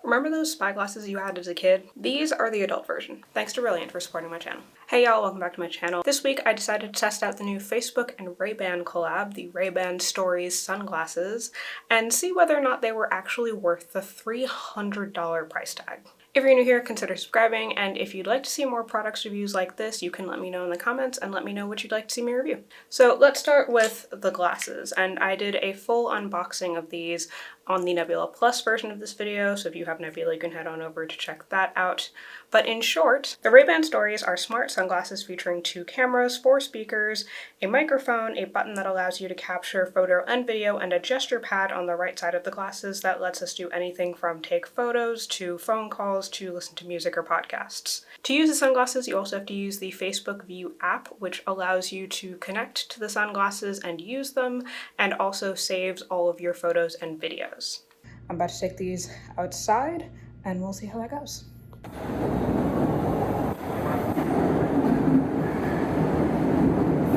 Remember those spy glasses you had as a kid? These are the adult version. Thanks to Brilliant for supporting my channel. Hey y'all, welcome back to my channel. This week I decided to test out the new Facebook and Ray-Ban collab, the Ray-Ban Stories sunglasses, and see whether or not they were actually worth the $300 price tag. If you're new here, consider subscribing, and if you'd like to see more products reviews like this, you can let me know in the comments and let me know what you'd like to see me review. So let's start with the glasses, and I did a full unboxing of these on the Nebula Plus version of this video, so if you have Nebula, you can head on over to check that out. But in short, the Ray-Ban Stories are smart sunglasses featuring 2 cameras, 4 speakers, a microphone, a button that allows you to capture photo and video, and a gesture pad on the right side of the glasses that lets us do anything from take photos to phone calls to listen to music or podcasts. To use the sunglasses, you also have to use the Facebook View app, which allows you to connect to the sunglasses and use them, and also saves all of your photos and videos. I'm about to take these outside, and we'll see how that goes.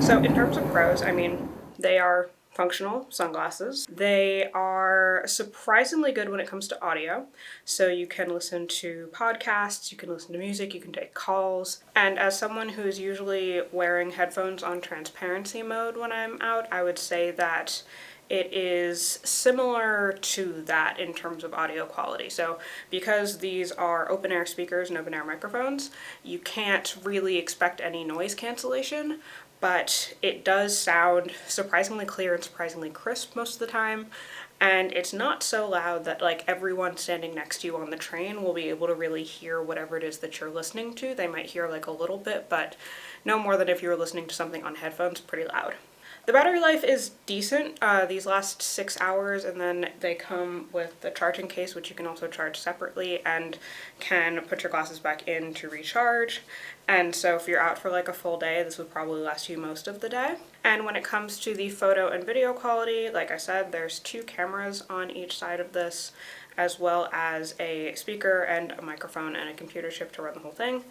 So in terms of pros, I mean, they are functional sunglasses. They are surprisingly good when it comes to audio. So you can listen to podcasts, you can listen to music, you can take calls. And as someone who's usually wearing headphones on transparency mode when I'm out, I would say that it is similar to that in terms of audio quality. So because these are open air speakers and open air microphones, you can't really expect any noise cancellation, but it does sound surprisingly clear and surprisingly crisp most of the time. And it's not so loud that like everyone standing next to you on the train will be able to really hear whatever it is that you're listening to. They might hear like a little bit, but no more than if you were listening to something on headphones pretty loud. The battery life is decent. These last 6 hours, and then they come with the charging case, which you can also charge separately and can put your glasses back in to recharge. And so if you're out for like a full day, this would probably last you most of the day. And when it comes to the photo and video quality, like I said, there's 2 cameras on each side of this, as well as a speaker and a microphone and a computer chip to run the whole thing.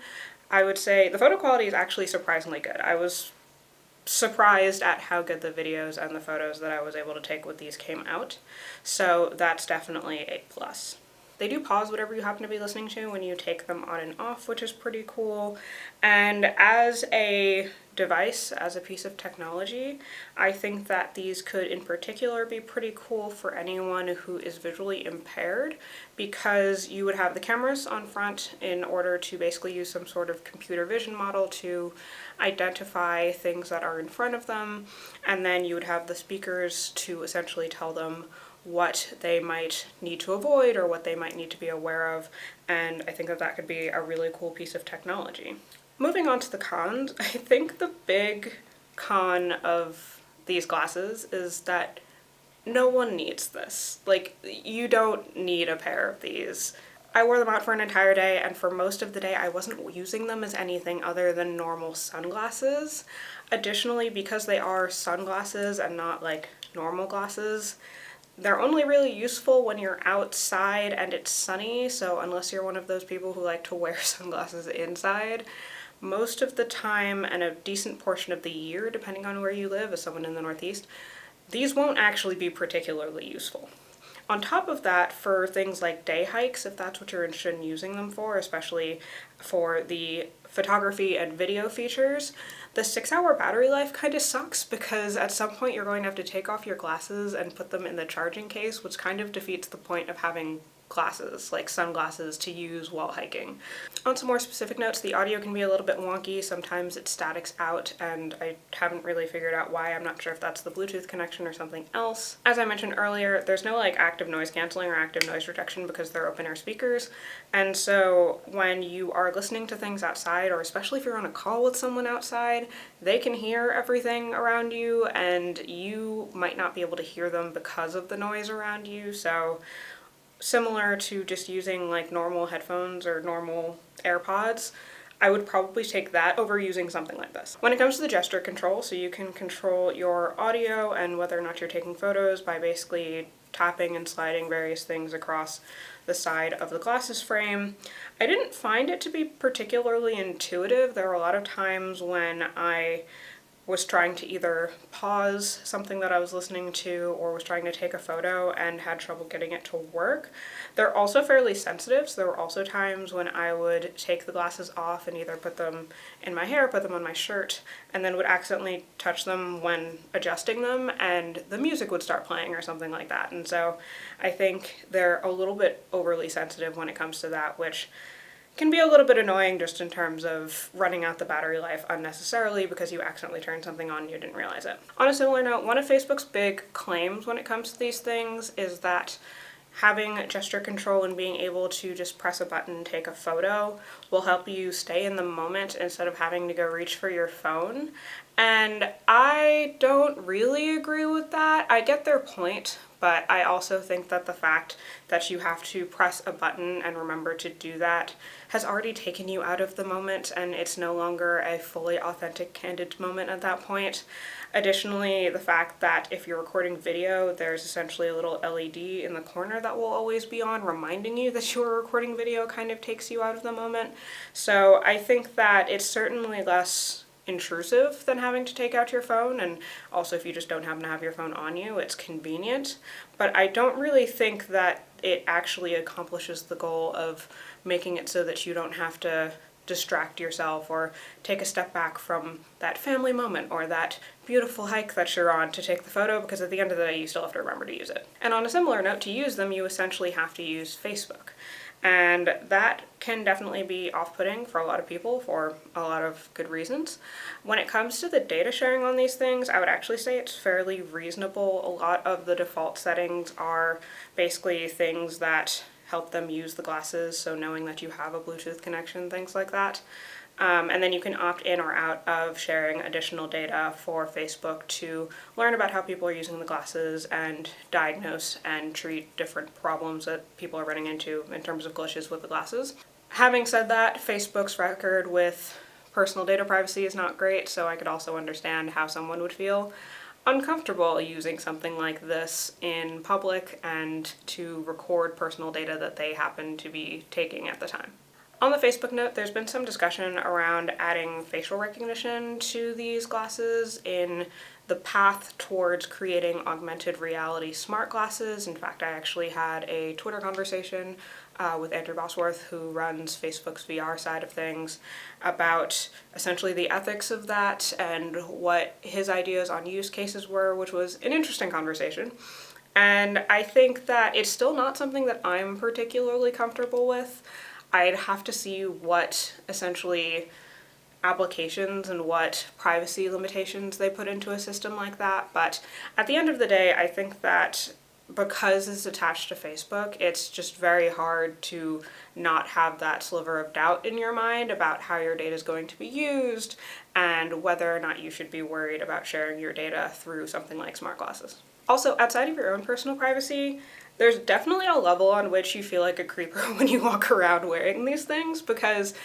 I would say the photo quality is actually surprisingly good. I was surprised at how good the videos and the photos that I was able to take with these came out. So that's definitely a plus. They do pause whatever you happen to be listening to when you take them on and off, which is pretty cool. And as a device, as a piece of technology, I think that these could in particular be pretty cool for anyone who is visually impaired, because you would have the cameras on front in order to basically use some sort of computer vision model to identify things that are in front of them, and then you would have the speakers to essentially tell them what they might need to avoid or what they might need to be aware of, and I think that that could be a really cool piece of technology. Moving on to the cons, I think the big con of these glasses is that no one needs this. Like, you don't need a pair of these. I wore them out for an entire day, and for most of the day I wasn't using them as anything other than normal sunglasses. Additionally, because they are sunglasses and not like normal glasses, they're only really useful when you're outside and it's sunny, so unless you're one of those people who like to wear sunglasses inside, most of the time and a decent portion of the year, depending on where you live, as someone in the Northeast, these won't actually be particularly useful. On top of that, for things like day hikes, if that's what you're interested in using them for, especially for the photography and video features, the 6-hour battery life kind of sucks, because at some point you're going to have to take off your glasses and put them in the charging case, which kind of defeats the point of having glasses, like sunglasses, to use while hiking. On some more specific notes, the audio can be a little bit wonky. Sometimes it statics out, and I haven't really figured out why. I'm not sure if that's the Bluetooth connection or something else. As I mentioned earlier, there's no like active noise canceling or active noise rejection because they're open air speakers, and so when you are listening to things outside, or especially if you're on a call with someone outside, they can hear everything around you and you might not be able to hear them because of the noise around you. So similar to just using like normal headphones or normal AirPods, I would probably take that over using something like this. When it comes to the gesture control, so you can control your audio and whether or not you're taking photos by basically tapping and sliding various things across the side of the glasses frame. I didn't find it to be particularly intuitive. There were a lot of times when I was trying to either pause something that I was listening to or was trying to take a photo and had trouble getting it to work. They're also fairly sensitive, so there were also times when I would take the glasses off and either put them in my hair, put them on my shirt, and then would accidentally touch them when adjusting them, and the music would start playing or something like that. And so I think they're a little bit overly sensitive when it comes to that, which can be a little bit annoying just in terms of running out the battery life unnecessarily because you accidentally turned something on and you didn't realize it. On a similar note, one of Facebook's big claims when it comes to these things is that having gesture control and being able to just press a button and take a photo will help you stay in the moment instead of having to go reach for your phone. And I don't really agree with that. I get their point, but I also think that the fact that you have to press a button and remember to do that has already taken you out of the moment, and it's no longer a fully authentic, candid moment at that point. Additionally, the fact that if you're recording video, there's essentially a little LED in the corner that will always be on, reminding you that you're recording video, kind of takes you out of the moment. So I think that it's certainly less intrusive than having to take out your phone, and also if you just don't happen to have your phone on you, it's convenient. But I don't really think that it actually accomplishes the goal of making it so that you don't have to distract yourself or take a step back from that family moment or that beautiful hike that you're on to take the photo, because at the end of the day you still have to remember to use it. And on a similar note, to use them you essentially have to use Facebook. And that can definitely be off-putting for a lot of people for a lot of good reasons. When it comes to the data sharing on these things, I would actually say it's fairly reasonable. A lot of the default settings are basically things that help them use the glasses, so knowing that you have a Bluetooth connection, things like that. And then you can opt in or out of sharing additional data for Facebook to learn about how people are using the glasses and diagnose and treat different problems that people are running into in terms of glitches with the glasses. Having said that, Facebook's record with personal data privacy is not great, so I could also understand how someone would feel uncomfortable using something like this in public and to record personal data that they happen to be taking at the time. On the Facebook note, there's been some discussion around adding facial recognition to these glasses in the path towards creating augmented reality smart glasses. In fact, I actually had a Twitter conversation with Andrew Bosworth, who runs Facebook's VR side of things, about essentially the ethics of that and what his ideas on use cases were, which was an interesting conversation. And I think that it's still not something that I'm particularly comfortable with. I'd have to see what essentially applications and what privacy limitations they put into a system like that. But at the end of the day, I think that because it's attached to Facebook, it's just very hard to not have that sliver of doubt in your mind about how your data is going to be used and whether or not you should be worried about sharing your data through something like smart glasses. Also, outside of your own personal privacy, there's definitely a level on which you feel like a creeper when you walk around wearing these things, because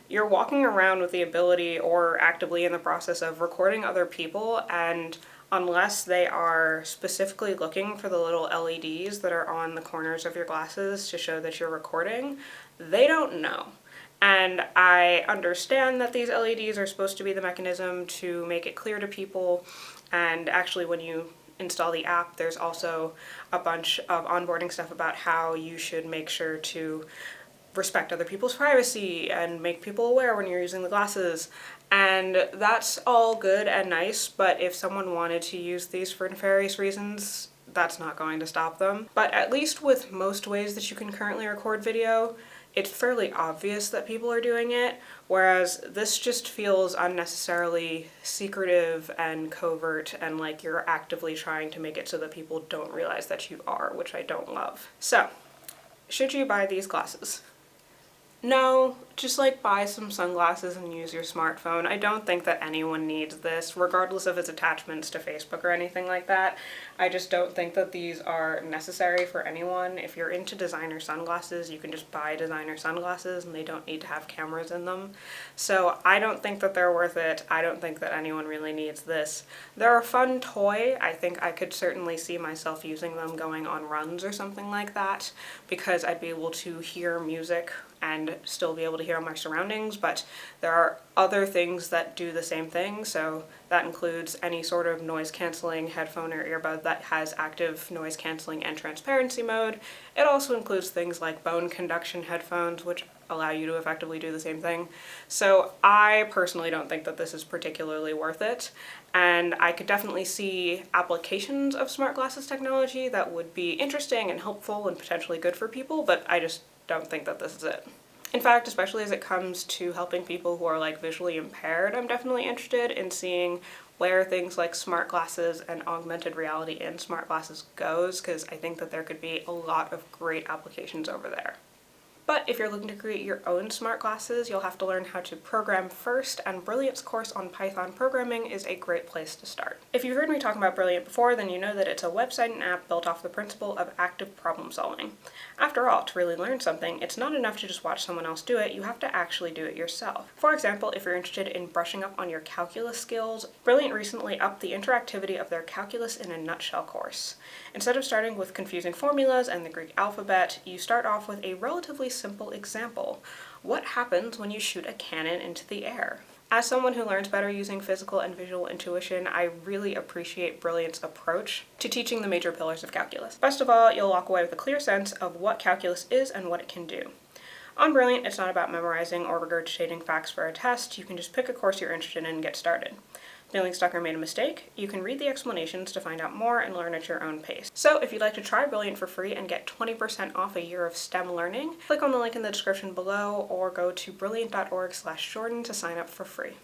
you're walking around with the ability or actively in the process of recording other people, and unless they are specifically looking for the little LEDs that are on the corners of your glasses to show that you're recording, they don't know. And I understand that these LEDs are supposed to be the mechanism to make it clear to people, and actually when you install the app, there's also a bunch of onboarding stuff about how you should make sure to respect other people's privacy and make people aware when you're using the glasses. And that's all good and nice, but if someone wanted to use these for nefarious reasons, that's not going to stop them. But at least with most ways that you can currently record video, it's fairly obvious that people are doing it, whereas this just feels unnecessarily secretive and covert and like you're actively trying to make it so that people don't realize that you are, which I don't love. So, should you buy these glasses? No, just like buy some sunglasses and use your smartphone. I don't think that anyone needs this, regardless of its attachments to Facebook or anything like that. I just don't think that these are necessary for anyone. If you're into designer sunglasses, you can just buy designer sunglasses and they don't need to have cameras in them. So I don't think that they're worth it. I don't think that anyone really needs this. They're a fun toy. I think I could certainly see myself using them going on runs or something like that, because I'd be able to hear music and and still be able to hear my surroundings, but there are other things that do the same thing. So that includes any sort of noise canceling headphone or earbud that has active noise canceling and transparency mode. It also includes things like bone conduction headphones, which allow you to effectively do the same thing. So I personally don't think that this is particularly worth it, and I could definitely see applications of smart glasses technology that would be interesting and helpful and potentially good for people, but I just don't think that this is it. In fact, especially as it comes to helping people who are like visually impaired, I'm definitely interested in seeing where things like smart glasses and augmented reality in smart glasses goes, because I think that there could be a lot of great applications over there. But if you're looking to create your own smart glasses, you'll have to learn how to program first, and Brilliant's course on Python programming is a great place to start. If you've heard me talk about Brilliant before, then you know that it's a website and app built off the principle of active problem solving. After all, to really learn something, it's not enough to just watch someone else do it, you have to actually do it yourself. For example, if you're interested in brushing up on your calculus skills, Brilliant recently upped the interactivity of their Calculus in a Nutshell course. Instead of starting with confusing formulas and the Greek alphabet, you start off with a relatively simple example. What happens when you shoot a cannon into the air? As someone who learns better using physical and visual intuition, I really appreciate Brilliant's approach to teaching the major pillars of calculus. Best of all, you'll walk away with a clear sense of what calculus is and what it can do. On Brilliant, it's not about memorizing or regurgitating facts for a test. You can just pick a course you're interested in and get started. Feeling stuck or made a mistake? You can read the explanations to find out more and learn at your own pace. So if you'd like to try Brilliant for free and get 20% off a year of STEM learning, click on the link in the description below or go to brilliant.org/Jordan to sign up for free.